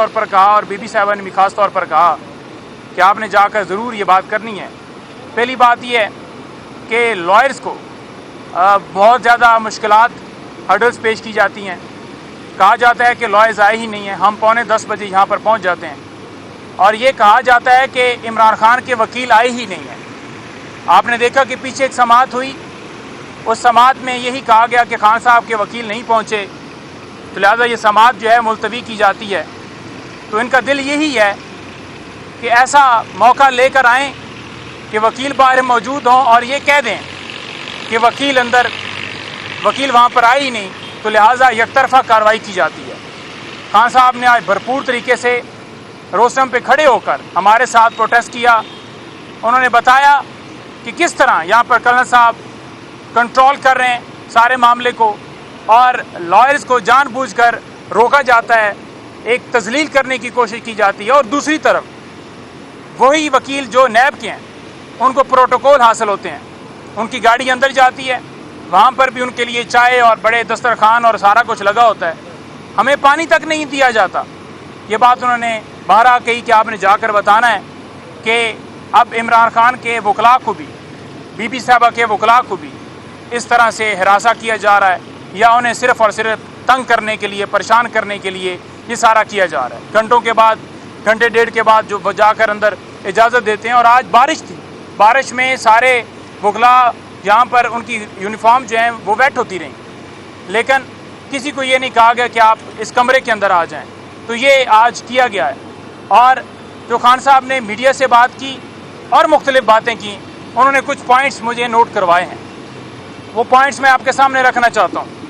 طور پر کہا اور بی بی صاحبہ نے بھی خاص طور پر کہا کہ آپ نے جا کر ضرور یہ بات کرنی ہے۔ پہلی بات یہ ہے کہ لائرز کو بہت زیادہ مشکلات ہرڈلز پیش کی جاتی ہیں۔ کہا جاتا ہے کہ لائرز آئے ہی نہیں ہیں، ہم 9:45 بجے یہاں پر پہنچ جاتے ہیں، اور یہ کہا جاتا ہے کہ عمران خان کے وکیل آئے ہی نہیں ہیں۔ آپ نے دیکھا کہ پیچھے ایک سماعت ہوئی، اس سماعت میں یہی کہا گیا کہ خان صاحب کے وکیل نہیں پہنچے، تو لہٰذا یہ سماعت جو ہے ملتوی کی جاتی ہے۔ تو ان کا دل یہی ہے کہ ایسا موقع لے کر آئیں کہ وکیل باہر موجود ہوں اور یہ کہہ دیں کہ وکیل وہاں پر آئے ہی نہیں، تو لہٰذا یک طرفہ کارروائی کی جاتی ہے۔ خان صاحب نے آج بھرپور طریقے سے روسٹم پہ کھڑے ہو کر ہمارے ساتھ پروٹیسٹ کیا۔ انہوں نے بتایا کہ کس طرح یہاں پر کرنل صاحب کنٹرول کر رہے ہیں سارے معاملے کو، اور لائرز کو جان بوجھ کر روکا جاتا ہے، ایک تذلیل کرنے کی کوشش کی جاتی ہے، اور دوسری طرف وہی وکیل جو نیب کے ہیں ان کو پروٹوکول حاصل ہوتے ہیں، ان کی گاڑی اندر جاتی ہے، وہاں پر بھی ان کے لیے چائے اور بڑے دسترخوان اور سارا کچھ لگا ہوتا ہے، ہمیں پانی تک نہیں دیا جاتا۔ یہ بات انہوں نے بارہا کہی کہ آپ نے جا کر بتانا ہے کہ اب عمران خان کے وکلاء کو بھی، بی بی صاحبہ کے وکلاء کو بھی اس طرح سے ہراساں کیا جا رہا ہے، یا انہیں صرف اور صرف تنگ کرنے کے لیے، پریشان کرنے کے لیے یہ سارا کیا جا رہا ہے۔ گھنٹوں کے بعد، گھنٹے ڈیڑھ کے بعد جو جا کر اندر اجازت دیتے ہیں، اور آج بارش تھی، بارش میں سارے وکلاء یہاں پر ان کی یونیفارم جو ہیں وہ ویٹ ہوتی رہیں، لیکن کسی کو یہ نہیں کہا گیا کہ آپ اس کمرے کے اندر آ جائیں، تو یہ آج کیا گیا ہے۔ اور جو خان صاحب نے میڈیا سے بات کی اور مختلف باتیں کی، انہوں نے کچھ پوائنٹس مجھے نوٹ کروائے ہیں، وہ پوائنٹس میں آپ کے سامنے رکھنا چاہتا ہوں۔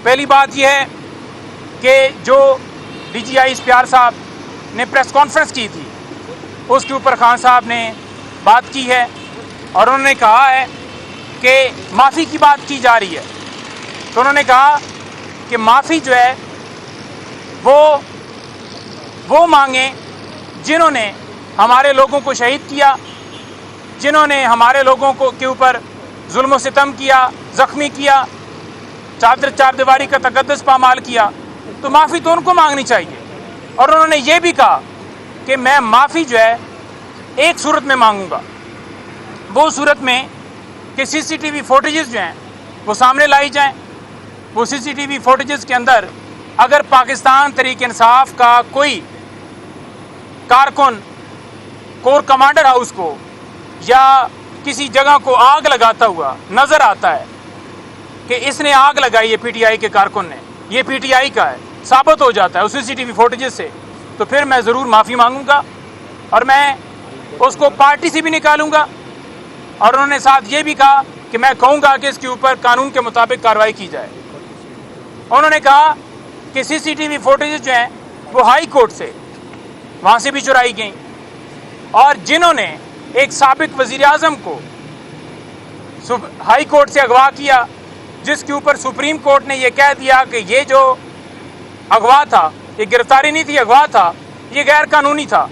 پہلی بات یہ ہے کہ جو ڈی جی آئی اسپیار صاحب نے پریس کانفرنس کی تھی، اس کے اوپر خان صاحب نے بات کی ہے، اور انہوں نے کہا ہے کہ معافی کی بات کی جا رہی ہے۔ تو انہوں نے کہا کہ معافی جو ہے وہ مانگیں جنہوں نے ہمارے لوگوں کو شہید کیا، جنہوں نے ہمارے لوگوں کے اوپر ظلم و ستم کیا، زخمی کیا، چار دیواری کا تقدس پامال کیا، تو معافی تو ان کو مانگنی چاہیے۔ اور انہوں نے یہ بھی کہا کہ میں معافی جو ہے ایک صورت میں مانگوں گا، وہ صورت میں کہ سی سی ٹی وی فوٹیجز جو ہیں وہ سامنے لائی جائیں۔ وہ سی سی ٹی وی فوٹیجز کے اندر اگر پاکستان تحریک انصاف کا کوئی کارکن کور کمانڈر ہاؤس کو یا کسی جگہ کو آگ لگاتا ہوا نظر آتا ہے کہ اس نے آگ لگائی ہے پی ٹی آئی کے کارکن نے، یہ پی ٹی آئی کا ہے، ثابت ہو جاتا ہے اس سی سی ٹی وی فوٹیجز سے، تو پھر میں ضرور معافی مانگوں گا، اور میں اس کو پارٹی سے بھی نکالوں گا۔ اور انہوں نے ساتھ یہ بھی کہا کہ میں کہوں گا کہ اس کے اوپر قانون کے مطابق کارروائی کی جائے۔ انہوں نے کہا کہ سی سی ٹی وی فوٹیجز جو ہیں وہ ہائی کورٹ سے وہاں سے بھی چرائی گئیں، اور جنہوں نے ایک سابق وزیر اعظم کو ہائی کورٹ سے اغوا کیا، جس کے اوپر سپریم کورٹ نے یہ کہہ دیا کہ یہ جو اغوا تھا، یہ گرفتاری نہیں تھی، اغوا تھا، یہ غیر قانونی تھا،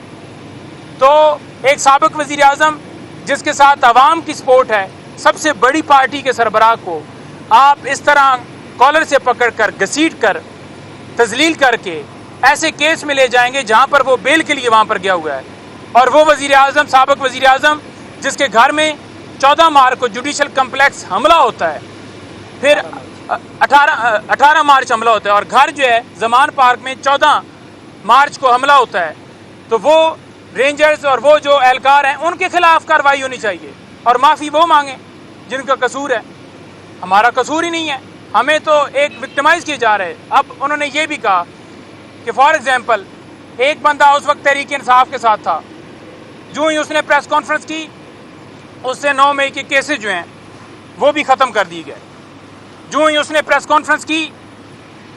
تو ایک سابق وزیر اعظم جس کے ساتھ عوام کی سپورٹ ہے، سب سے بڑی پارٹی کے سربراہ کو آپ اس طرح کالر سے پکڑ کر، گھسیٹ کر، تذلیل کر کے ایسے کیس میں لے جائیں گے جہاں پر وہ بیل کے لیے وہاں پر گیا ہوا ہے، اور وہ وزیر اعظم، سابق وزیر اعظم جس کے گھر میں 14 مارچ کو جوڈیشل کمپلیکس حملہ ہوتا ہے، پھر 18 مارچ حملہ ہوتا ہے، اور گھر جو ہے زمان پارک میں 14 مارچ کو حملہ ہوتا ہے، تو وہ رینجرز اور وہ جو اہلکار ہیں ان کے خلاف کارروائی ہونی چاہیے، اور معافی وہ مانگیں جن کا قصور ہے، ہمارا قصور ہی نہیں ہے، ہمیں تو ایک وکٹمائز کیے جا رہے۔ اب انہوں نے یہ بھی کہا کہ فار ایگزامپل ایک بندہ اس وقت تحریک انصاف کے ساتھ تھا، جو ہی اس نے پریس کانفرنس کی، اس سے 9 مئی کے کیسز جو ہیں وہ بھی ختم کر دیے گئے۔ جو ہی اس نے پریس کانفرنس کی،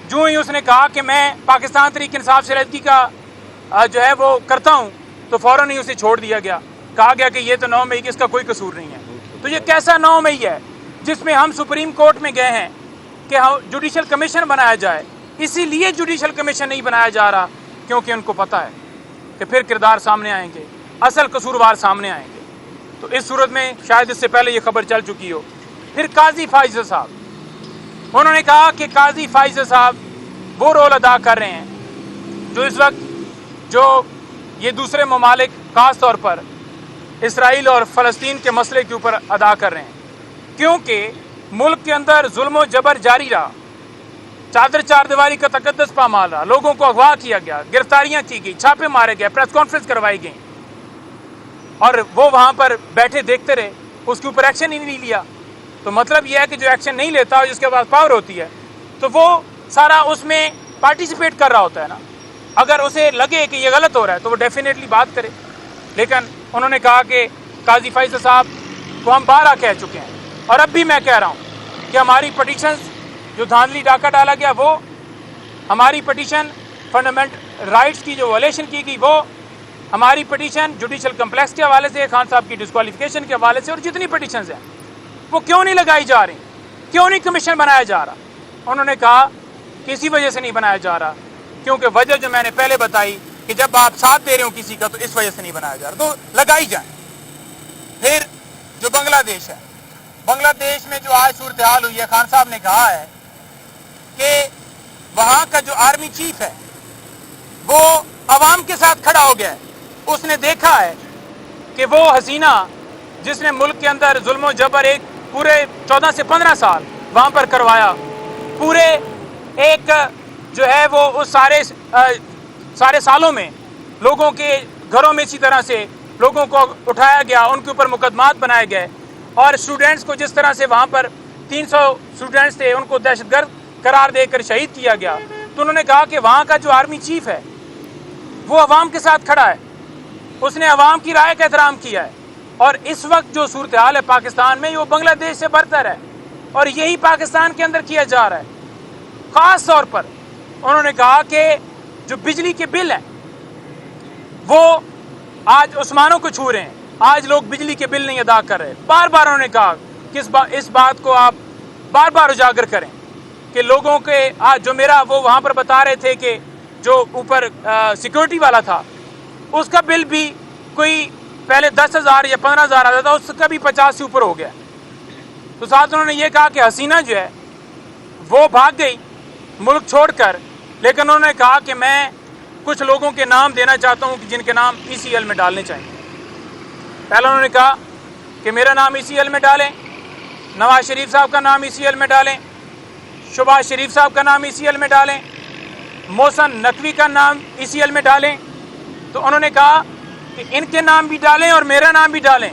جو ہی اس نے کہا کہ میں پاکستان تحریک انصاف سے علیحدگی کا جو ہے وہ کرتا ہوں، تو فوراً ہی اسے چھوڑ دیا گیا، کہا گیا کہ یہ تو 9 مئی کی، اس کا کوئی قصور نہیں ہے۔ تو یہ کیسا 9 مئی ہے جس میں ہم سپریم کورٹ میں گئے ہیں کہ جوڈیشل کمیشن بنایا جائے؟ اسی لیے جوڈیشل کمیشن نہیں بنایا جا رہا کیونکہ ان کو پتہ ہے کہ پھر کردار سامنے آئیں گے، اصل قصوروار سامنے آئیں گے۔ تو اس صورت میں شاید اس سے پہلے یہ خبر چل چکی ہو۔ پھر قاضی فائز صاحب، انہوں نے کہا کہ قاضی فائز صاحب وہ رول ادا کر رہے ہیں जो इस वक्त जो ये दूसरे ममालिक ख़ास तौर पर इसराइल और फ़लस्तीन के मसले के ऊपर अदा कर रहे हैं, क्योंकि मुल्क के अंदर जुल्म जबर जारी रहा, चादर चार दीवारी का तकद्दस पामाल रहा, लोगों को अगवा किया गया, गिरफ्तारियां की गई, छापे मारे गए, प्रेस कॉन्फ्रेंस करवाई गई और वो वहाँ पर बैठे देखते रहे, उसके ऊपर एक्शन ही नहीं लिया। तो मतलब यह है कि जो एक्शन नहीं लेता और जिसके पास पावर होती है तो वो सारा उसमें पार्टिसिपेट कर रहा होता है ना। अगर उसे लगे कि ये गलत हो रहा है तो वो डेफिनेटली बात करे। लेकिन उन्होंने कहा कि काजी फैसल साहब को हम 12 कह चुके हैं और अब भी मैं कह रहा हूँ कि हमारी पटिशन्स जो धांधली डाका डाला गया वो, हमारी पटिशन फंडामेंटल राइट्स की जो वॉयलेशन की गई वो, हमारी पटिशन जुडिशल कम्प्लेक्स के हवाले से, खान साहब की डिस्क्वालिफिकेशन के हवाले से, और जितनी पटिशन्स हैं वो क्यों नहीं लगाई जा रही, क्यों नहीं कमीशन बनाया जा रहा। उन्होंने कहा कि इसी वजह से नहीं बनाया जा रहा, क्योंकि वजह जो मैंने पहले बताई कि जब आप साथ दे रहे हो किसी का तो इस वजह से नहीं बनाया जा रहा, तो लगाई जाए। फिर जो बांग्लादेश है, बांग्लादेश में जो आज सूरत हाल हुई है, खान साहब ने कहा है कि वहाँ का जो आर्मी चीफ है वो अवाम के साथ खड़ा हो गया है। उसने देखा है कि वो हसीना जिसने मुल्क के अंदर जुल्म जबर एक पूरे 14 से 15 साल वहाँ पर करवाया, पूरे एक जो है वो उस सारे सालों में लोगों के घरों में इसी तरह से लोगों को उठाया गया, उनके ऊपर मुकदमात बनाए गए और स्टूडेंट्स को जिस तरह से वहाँ पर 300 स्टूडेंट्स थे उनको दहशतगर्द करार देकर शहीद किया गया। तो उन्होंने कहा कि वहाँ का जो आर्मी चीफ है वो अवाम के साथ खड़ा है, उसने अवाम की राय का एहतराम किया है। और इस वक्त जो सूरत हाल है पाकिस्तान में वो बांग्लादेश से बरतर है और यही पाकिस्तान के अंदर किया जा रहा है। ख़ास तौर पर उन्होंने कहा कि जो बिजली के बिल हैं वो आज आसमानों को छू रहे हैं, आज लोग बिजली के बिल नहीं अदा कर रहे। बार बार उन्होंने कहा कि इस बात को आप बार बार उजागर करें कि लोगों के आज जो मेरा वो वहाँ पर बता रहे थे कि जो ऊपर सिक्योरिटी वाला था उसका बिल भी कोई पहले 10,000 या 15,000 आता था, उसका भी 50 से ऊपर हो गया। तो साथ उन्होंने ये कहा कि हसीना जो है वो भाग गई मुल्क छोड़कर, लेकिन उन्होंने कहा कि मैं कुछ लोगों के नाम देना चाहता हूँ कि जिनके नाम ECL में डालने चाहिए। पहले उन्होंने कहा कि मेरा नाम ECL में डालें, नवाज शरीफ साहब का नाम ECL में डालें, शहबाज शरीफ साहब का नाम ECL में डालें, मोहसिन नकवी का नाम ECL में डालें। तो उन्होंने कहा कि इनके नाम भी डालें और मेरा नाम भी डालें,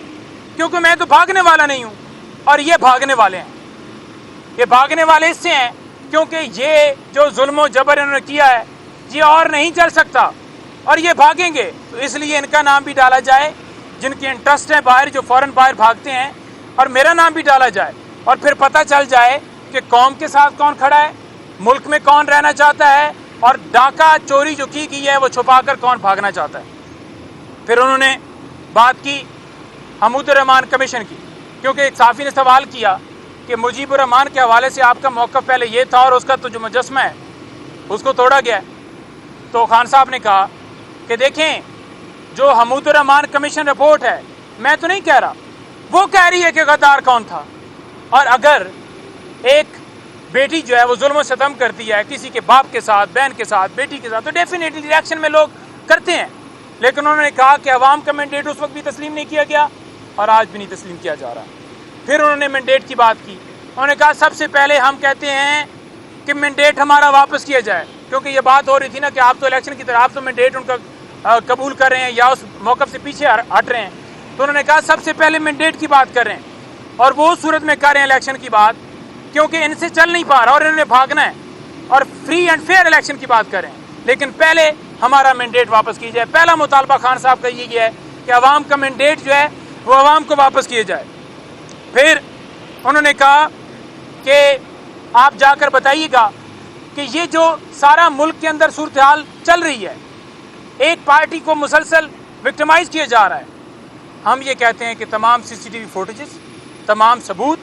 क्योंकि मैं तो भागने वाला नहीं हूँ और ये भागने वाले हैं। ये भागने वाले इससे हैं क्योंकि ये जो जुल्म जबर इन्होंने किया है ये और नहीं चल सकता और ये भागेंगे, तो इसलिए इनका नाम भी डाला जाए जिनके इंटरेस्ट हैं बाहर, जो फ़ौरन बाहर भागते हैं, और मेरा नाम भी डाला जाए और फिर पता चल जाए कि कौम के साथ कौन खड़ा है, मुल्क में कौन रहना चाहता है और डाका चोरी जो की गई है वो छुपा कर कौन भागना चाहता है। फिर उन्होंने बात की हमूदुर रहमान कमीशन की, क्योंकि एक साफ़ी ने सवाल किया कि मुजीबुर रहमान के हवाले से आपका मौक़िफ़ पहले ये था और उसका तो जो मुजस्मा है उसको तोड़ा गया। तो खान साहब ने कहा कि देखें जो हमूदुर रहमान कमीशन रिपोर्ट है, मैं तो नहीं कह रहा, वो कह रही है कि गद्दार कौन था। और अगर एक बेटी जो है वो जुल्म सितम करती है किसी के बाप के साथ, बहन के साथ, बेटी के साथ, तो डेफिनेटली रिएक्शन में लोग करते हैं। लेकिन उन्होंने कहा कि अवाम का मैंडेट उस वक्त भी तस्लीम नहीं किया गया और आज भी नहीं तस्लीम किया जा रहा। फिर उन्होंने मैंडेट की बात की, उन्होंने कहा सबसे पहले हम कहते हैं कि मैंडेट हमारा वापस किया जाए, क्योंकि ये बात हो रही थी ना कि आप तो इलेक्शन की तरह आप तो मैंडेट उनका कबूल कर रहे हैं या उस मौक़िफ़ से पीछे हट रहे हैं। तो उन्होंने कहा सबसे पहले मैंडेट की बात कर रहे हैं और वो सूरत में कर रहे हैं इलेक्शन की बात, क्योंकि इनसे चल नहीं पा रहा और इन्होंने भागना है और फ्री एंड फेयर इलेक्शन की बात कर रहे हैं। लेकिन पहले हमारा मैंडेट वापस किया जाए। पहला मुतालबा खान साहब का ये है कि अवाम का मैंडेट जो है वो अवाम को वापस किया जाए। फिर उन्होंने कहा कि आप जाकर बताइएगा कि ये जो सारा मुल्क के अंदर सूरत हाल चल रही है, एक पार्टी को मुसलसल विक्टिमाइज किया जा रहा है। हम ये कहते हैं कि तमाम CCTV फुटेजेस, तमाम सबूत,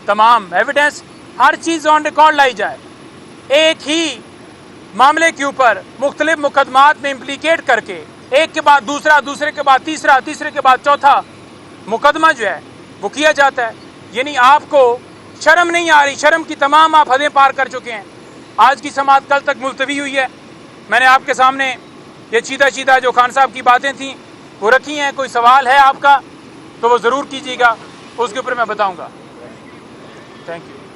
तमाम एविडेंस, हर चीज़ ऑन रिकॉर्ड लाई जाए। एक ही मामले के ऊपर मुख्तलिफ मुकदमात में इम्प्लीकेट करके एक के बाद दूसरा, दूसरे के बाद तीसरा, तीसरे के बाद चौथा मुकदमा जो है वो किया जाता है। यानी आपको शर्म नहीं आ रही, शर्म की तमाम आप हदें पार कर चुके हैं। आज की समाअत कल तक मुलतवी हुई है, میں نے آپ کے سامنے یہ چیدہ جو خان صاحب کی باتیں تھیں وہ رکھی ہیں. کوئی سوال ہے آپ کا تو وہ ضرور کیجیے گا, اس کے اوپر میں بتاؤں گا. Thank you.